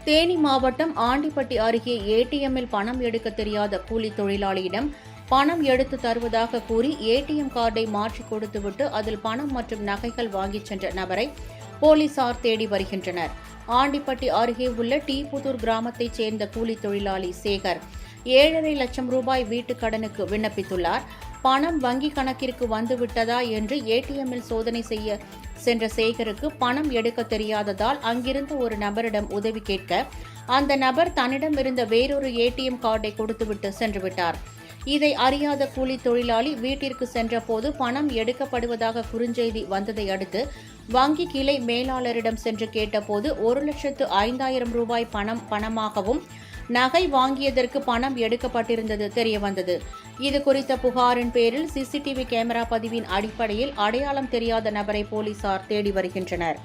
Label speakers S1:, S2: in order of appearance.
S1: தேனி மாவட்டம் ஆண்டிப்பட்டி அருகே ஏடிஎம்மில் பணம் எடுக்க தெரியாத கூலி தொழிலாளியிடம் பணம் எடுத்து தருவதாக கூறி ஏடிஎம் கார்டை மாற்றிக் கொடுத்துவிட்டு அதில் பணம் மற்றும் நகைகள் வாங்கிச் சென்ற நபரை போலீசார் தேடி வருகின்றனர். ஆண்டிப்பட்டி அருகே உள்ள டீபுதூர் கிராமத்தைச் சேர்ந்த கூலி தொழிலாளி சேகர் 7.5 லட்சம் ரூபாய் வீட்டுக் கடனுக்கு விண்ணப்பித்துள்ளார். பணம் வங்கிக் கணக்கிற்கு வந்துவிட்டதா என்று ஏடிஎம்மில் சோதனை செய்ய சென்ற சேகருக்கு பணம் எடுக்க தெரியாததால் அங்கிருந்த ஒரு நபரிடம் உதவி கேட்க அந்த நபர் தன்னிடம் இருந்த வேறொரு ஏடிஎம் கார்டை கொடுத்துவிட்டு சென்றுவிட்டார். இதை அறியாத கூலி தொழிலாளி வீட்டிற்கு சென்றபோது பணம் எடுக்கப்படுவதாக குறுஞ்செய்தி வந்ததை அடுத்து வங்கி கிளை மேலாளரிடம் சென்று கேட்டபோது 1,05,000 ரூபாய் பணமாகவும் நகை வாங்கியதற்கு பணம் எடுக்கப்பட்டிருந்தது தெரியவந்தது. இது குறித்த புகாரின் பேரில் சிசிடிவி கேமரா பதிவின் அடிப்படையில் அடையாளம் தெரியாத நபரை போலீசார் தேடி வருகின்றனர்.